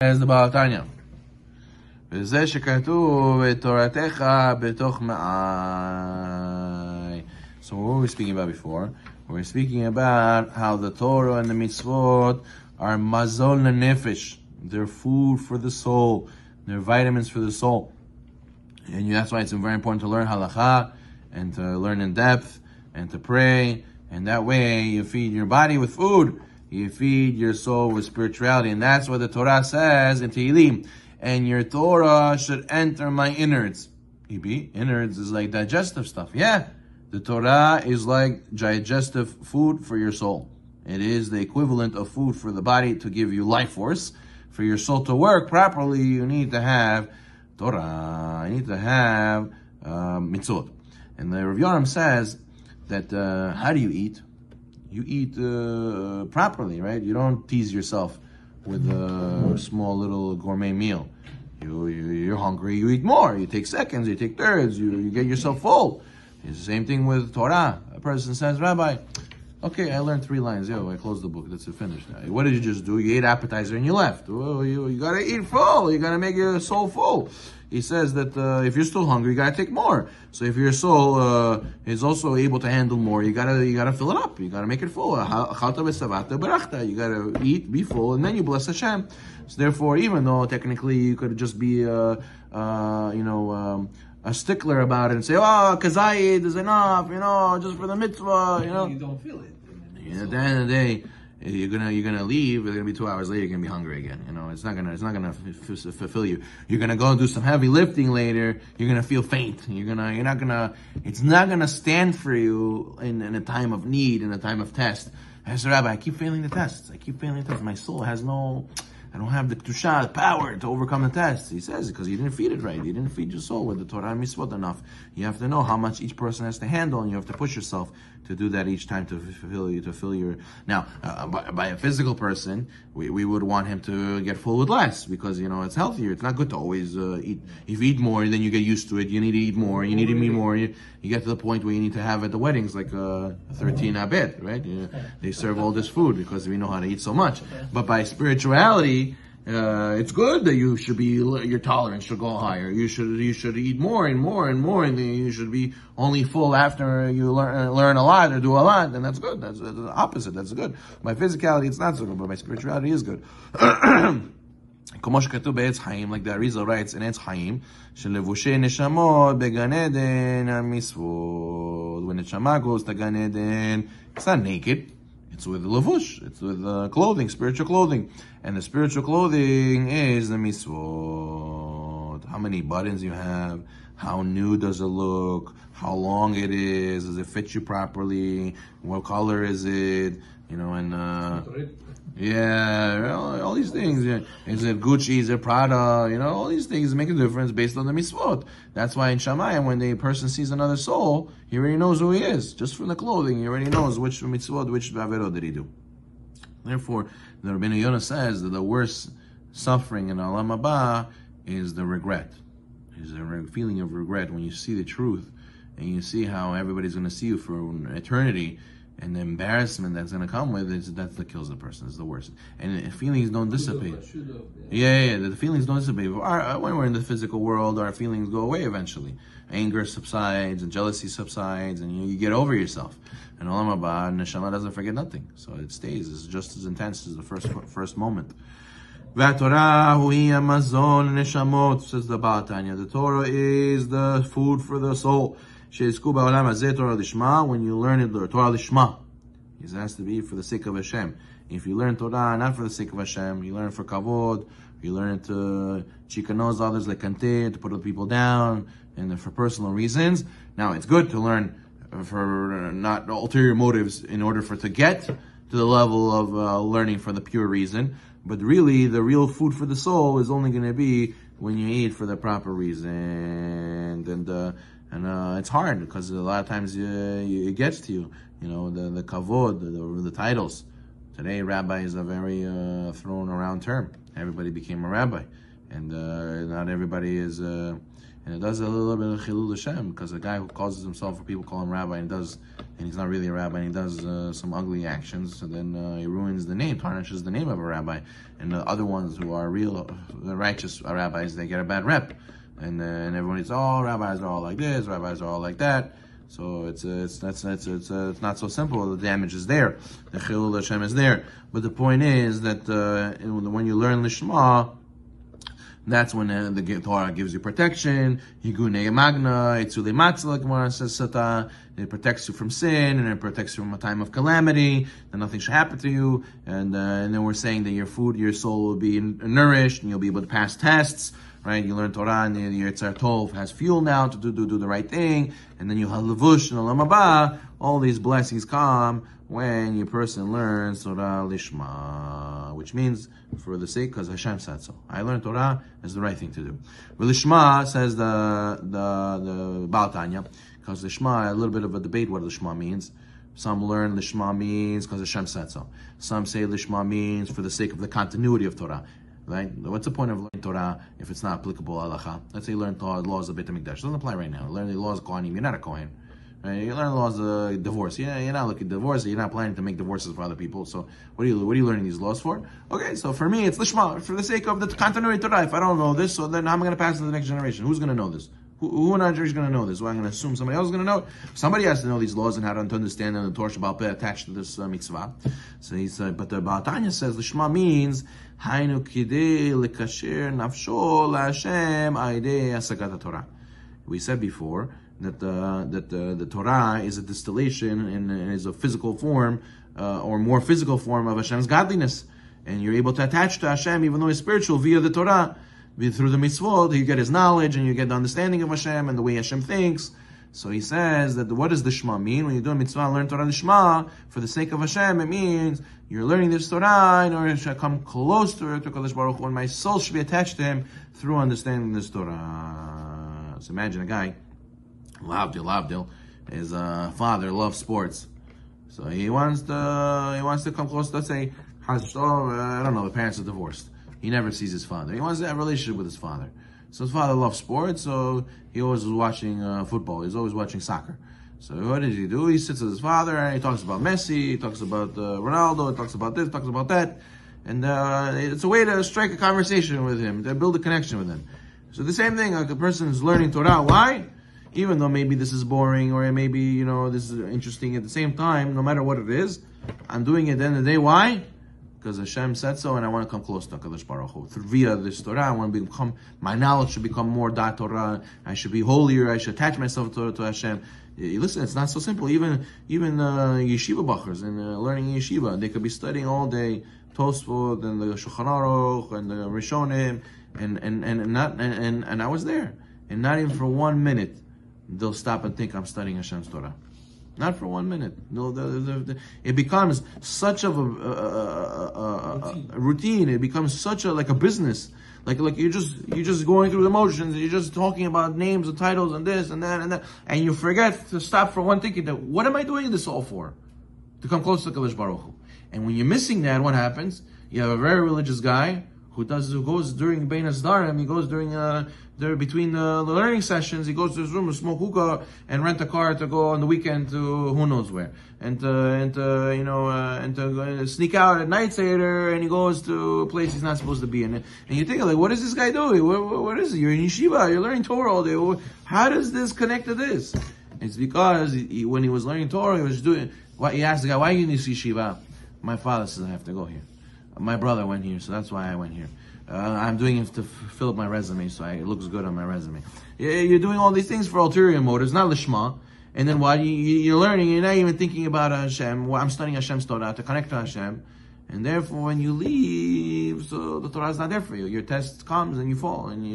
Says the Baal Tanya. וזה שכתוב ותורתך בתוך מעי. So what were we speaking about before? We were speaking about how the Torah and the mitzvot are mazon lenefesh. They're food for the soul. They're vitamins for the soul. And that's why it's very important to learn halakha and to learn in depth and to pray. And that way you feed your body with food. You feed your soul with spirituality. And that's what the Torah says in Tehillim. And your Torah should enter my innards. Innards is like digestive stuff. Yeah, the Torah is like digestive food for your soul. It is the equivalent of food for the body to give you life force. For your soul to work properly, you need to have Torah. You need to have mitzvot. And the Rav Yoram says that how do you eat? You eat properly, right? You don't tease yourself with a small little gourmet meal. You're hungry, you eat more. You take seconds, you take thirds, you get yourself full. It's the same thing with Torah. A person says, Rabbi, okay, I learned 3 lines. I closed the book. That's it, finished. What did you just do? You ate appetizer and you left. Well, you gotta eat full. You gotta make your soul full. He says that if you're still hungry, you gotta take more. So if your soul is also able to handle more, you gotta fill it up. You gotta make it full. You gotta eat, be full, and then you bless Hashem. So therefore, even though technically you could just be a stickler about it and say, oh, kazayid is enough, just for the mitzvah, You don't feel it. At the end of the day, you're gonna leave. It's gonna be 2 hours later. You're gonna be hungry again. It's not gonna fulfill you. You're gonna go and do some heavy lifting later. You're gonna feel faint. It's not gonna stand for you in a time of need, in a time of test. As a rabbi, I keep failing the tests. My soul has I don't have the kedusha, the power to overcome the test. He says because you didn't feed it right. You didn't feed your soul with the Torah and mitzvot enough. You have to know how much each person has to handle, and you have to push yourself to do that each time to fill your. Now, by a physical person, we would want him to get full with less because it's healthier. It's not good to always eat. If you eat more, then you get used to it. You need to eat more. You need to eat more. You get to the point where you need to have at the weddings like 13 abed, right? They serve all this food because we know how to eat so much. But by spirituality, it's good that your tolerance should go higher. You should eat more and more and more, and you should be only full after you learn a lot or do a lot, and that's good. That's the opposite. That's good. By physicality, it's not so good, but by spirituality, is good. Like the Arizal writes in Etz Chaim, שלבושי נשמות בגן עדן המצוות. When neshama goes to Gan Eden, it's not naked. It's with levush. It's with clothing, spiritual clothing. And the spiritual clothing is the mitzvot. How many buttons you have, how new does it look, how long it is, does it fit you properly, what color is it, all these things. Is it Gucci, is it Prada, all these things make a difference based on the mitzvot. That's why in Shamayim, when the person sees another soul, he already knows who he is. Just from the clothing, he already knows which mitzvot, which averot did he do. Therefore, the Rabbeinu Yonah says that the worst suffering in Olam Haba is the regret. Is a feeling of regret when you see the truth and you see how everybody's going to see you for eternity, and the embarrassment that's going to come with it, that's what kills the person. It's the worst. And feelings don't dissipate. The feelings don't dissipate. When we're in the physical world, our feelings go away eventually. Anger subsides, and jealousy subsides, and you get over yourself. And Olam Haba, Neshama doesn't forget nothing. So it stays. It's just as intense as the first moment. V'Torah hui hamazon neshamot, says the Baal Tanya. The Torah is the food for the soul. She'izku ba'olam hazeh Torah lishma. When you learn it, Torah lishma. It has to be for the sake of Hashem. If you learn Torah not for the sake of Hashem, you learn it for kavod, you learn it to chikanos others like kante, to put other people down, and for personal reasons. Now, it's good to learn for not ulterior motives in order to get to the level of learning for the pure reason. But really, the real food for the soul is only going to be when you eat for the proper reason. And it's hard because a lot of times it gets to you. The kavod, the titles. Today, rabbi is a very thrown around term. Everybody became a rabbi. and not everybody is. And it does a little bit of chilul Hashem, because a guy who calls himself, or people call him rabbi, and he's not really a rabbi, and he does some ugly actions, so then he ruins the name, tarnishes the name of a rabbi. And the other ones who are real, the righteous rabbis, they get a bad rep, and everyone says, oh, rabbis are all like this, rabbis are all like that. So it's not so simple. The damage is there, the chilul Hashem is there. But the point is that when you learn lishma, that's when the Torah gives you protection. Higunei magna, itzule matzla, Gemara says sata. It protects you from sin, and it protects you from a time of calamity, that nothing should happen to you. And then we're saying that your soul will be nourished, and you'll be able to pass tests, right? You learn Torah, and your Yitzhar Tov has fuel now to do the right thing. And then you have levush and olam haba. All these blessings come when your person learns Torah lishma, which means for the sake, because Hashem said so. I learned Torah is the right thing to do. But lishma, says the Baal Tanya, because lishma, a little bit of a debate what lishma means. Some learn lishma means because Hashem said so. Some say lishma means for the sake of the continuity of Torah. Right? What's the point of learning Torah if it's not applicable halacha? Let's say you learn Torah, laws of Beit HaMikdash. It doesn't apply right now. Learn the laws of Kohanim. You're not a Kohen. Right? You learn the laws of divorce. You're not looking at divorce. You're not planning to make divorces for other people. So what are you learning these laws for? Okay, so for me, it's lishma, for the sake of the continuity of Torah. If I don't know this, so then how am I going to pass it to the next generation? Who's going to know this? Who in our church is going to know this? Well, I'm going to assume somebody else is going to know it. Somebody has to know these laws and how to understand the Torah Shabbat Peh attached to this mitzvah. So he said, but the Baal Tanya says lishma means Hainu kidei lekasher nafsho laHashem aidei asagat Torah. We said before that the Torah is a distillation and is a physical form, or more physical form of Hashem's godliness, and you're able to attach to Hashem even though he's spiritual via the Torah. Through the mitzvot, you get his knowledge and you get the understanding of Hashem and the way Hashem thinks. So he says that what does the Shema mean? When you do a mitzvah, learn Torah Shema for the sake of Hashem, it means you're learning this Torah in order to come close to Kadosh Baruch Hu, and my soul should be attached to him through understanding this Torah. So imagine a guy, Lavdil, his father loves sports. So he wants to come close. Let's say, I don't know, the parents are divorced. He never sees his father. He wants to have a relationship with his father. So his father loves sports, so he always was watching football. He's always watching soccer. So what does he do? He sits with his father and he talks about Messi, he talks about Ronaldo, he talks about this, talks about that. And it's a way to strike a conversation with him, to build a connection with him. So the same thing, like a person is learning Torah. Why? Even though maybe this is boring, or maybe, this is interesting, at the same time, no matter what it is, I'm doing it at the end of the day. Why? Because Hashem said so, and I want to come close to HaKadosh Baruch Hu. Via this Torah, I want to my knowledge should become more da Torah. I should be holier. I should attach myself to Hashem. Listen, it's not so simple. Even yeshiva bachers and learning yeshiva, they could be studying all day Tosfot and the Shulchan Aruch and the Rishonim, and I was there, and not even for 1 minute they'll stop and think I'm studying Hashem's Torah. Not for 1 minute. No, it becomes such of a routine. It becomes such like a business. Like you're just going through the motions. You're just talking about names and titles and this and that, and you forget to stop for one thinking that what am I doing this all for? To come close to Kadosh Baruch Hu. And when you're missing that, what happens? You have a very religious guy who goes during Bein Hasdarim, he goes between the learning sessions, he goes to his room to smoke hookah and rent a car to go on the weekend to who knows where, and to sneak out at night Seder, and he goes to a place he's not supposed to be in. And you think, like, what is this guy doing? What is it? You're in yeshiva, you're learning Torah all day. How does this connect to this? It's because when he was learning Torah, he asked the guy, why are you in this yeshiva? My father says I have to go here. My brother went here, so that's why I went here. I'm doing it to fill up my resume, so it looks good on my resume. You're doing all these things for ulterior motives, not lishma. And then while you're learning, you're not even thinking about Hashem. Well, I'm studying Hashem's Torah to connect to Hashem. And therefore, when you leave, so the Torah is not there for you. Your test comes and you fall, and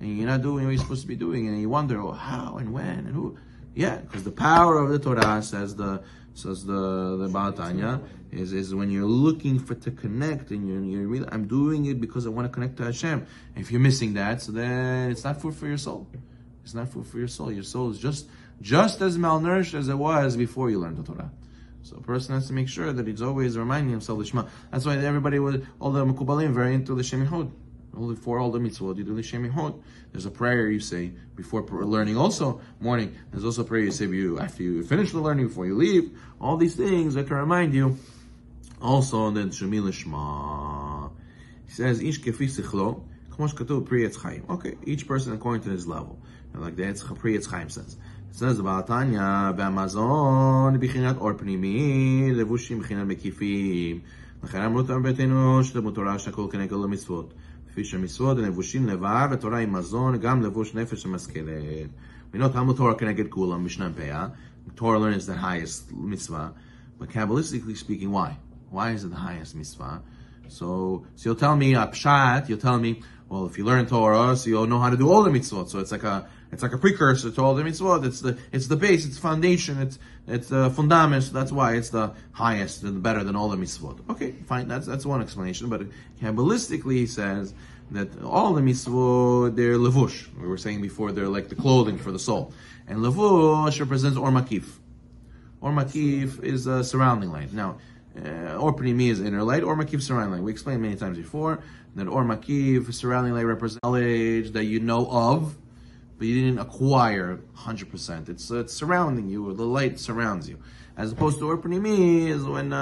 you're not doing what you're supposed to be doing, and you wonder, how and when and who. Yeah, because the power of the Torah, says the Baal Tanya, is when you're looking to connect, and you're really, I'm doing it because I want to connect to Hashem. And if you're missing that, so then it's not food for your soul. It's not food for your soul. Your soul is just as malnourished as it was before you learned the Torah. So a person has to make sure that he's always reminding himself of Shema. That's why all the Mekubalim very into the Shem Yehud. Only for all the mitzvot, you do l'shem yehod. There's a prayer you say before learning also, morning. There's also a prayer you say after you finish the learning, before you leave. All these things that to remind you. Also, then Shemi Lishma. He says, Ish kefi sichlo, k'mosh katuv pri etz chaim. Okay, each person according to his level. And like the pri etz chaim says. It says about Tanya, B'amazon, b'chinat or pnimi, levushim b'chinat mekifim. לכן אמרו תרבתנו שתלמוד תורה שהכל כנגד למצוות. לפי שהמצוות לבושים לבב, התורה היא מזון, גם לבוש נפש המשכלת. We know Talmud Torah כנגד כולם, משנה פאה. Torah learning is the highest mitzvah. But Kabbalistically speaking, why? Why is it the highest mitzvah? So you'll tell me, pshat, you'll tell me, well, if you learn Torah, so you'll know how to do all the mitzvot. So it's like a precursor to all the mitzvot. It's the base, it's foundation, it's the fundament. So that's why it's the highest and better than all the mitzvot. Okay, fine, that's one explanation. But Kabbalistically, he says that all the mitzvot, they're levush. We were saying before, they're like the clothing for the soul. And levush represents or makif. Or makif is a surrounding light. Now, or pnimi is inner light, or makif surrounding light. We explained many times before that or makif surrounding light represents knowledge that you know of, but you didn't acquire 100%. It's surrounding you, the light surrounds you. As opposed to or pnimi is when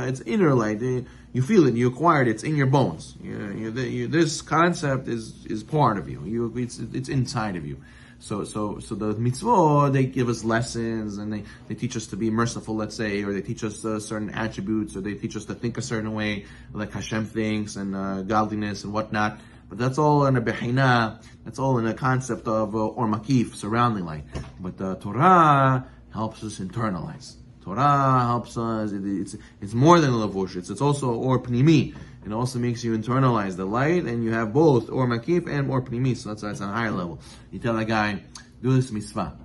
it's inner light. You feel it, you acquire it, it's in your bones. This concept is part of you. It's inside of you. So the mitzvot, they give us lessons, and they teach us to be merciful, let's say, or they teach us certain attributes, or they teach us to think a certain way, like Hashem thinks, and godliness and whatnot. But that's all in a behina, that's all in a concept of or makif, surrounding light. But Torah helps us internalize. Torah helps us, it's more than a lavush, it's also or pnimi. It also makes you internalize the light, and you have both or makif and or pnimi. So that's on a higher level. You tell a guy, do this mitzvah,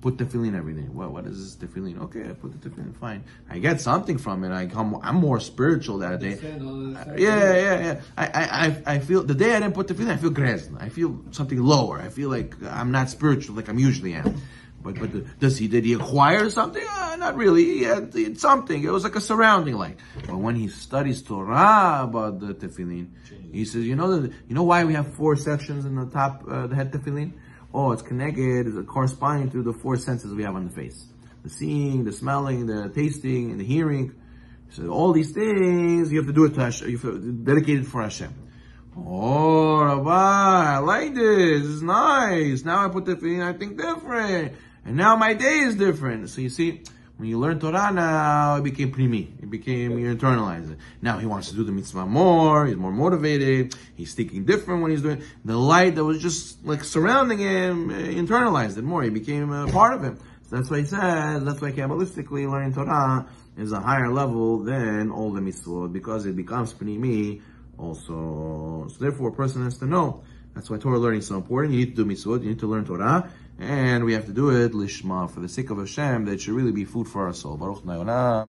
put tefillin every day. What is this tefillin? Okay, I put the tefillin, fine. I get something from it. I'm more spiritual that day. Yeah. I feel the day I didn't put tefillin, I feel grezn. I feel something lower. I feel like I'm not spiritual like I'm usually am. But did he acquire something? Not really. He had something. It was like a surrounding light. But when he studies Torah about the tefillin, he says, you know why we have 4 sections in the top, the head tefillin? Oh, it's connected, it's corresponding to the 4 senses we have on the face. The seeing, the smelling, the tasting, and the hearing. So all these things, you have to do it to Hashem. You have to dedicate it for Hashem. Oh, Rabbi, I like this. It's nice. Now I put tefillin, I think different. And now my day is different. So you see, when you learn Torah now, it became primi. You internalized it. Now he wants to do the mitzvah more. He's more motivated. He's thinking different when he's doing the light that was just like surrounding him. Internalized it more. He became a part of him. So that's why he says. That's why Kabbalistically learning Torah is a higher level than all the mitzvot, because it becomes primi also. So therefore, a person has to know. That's why Torah learning is so important. You need to do mitzvot. You need to learn Torah. And we have to do it lishma, for the sake of Hashem, that it should really be food for our soul. Baruch Na'olam.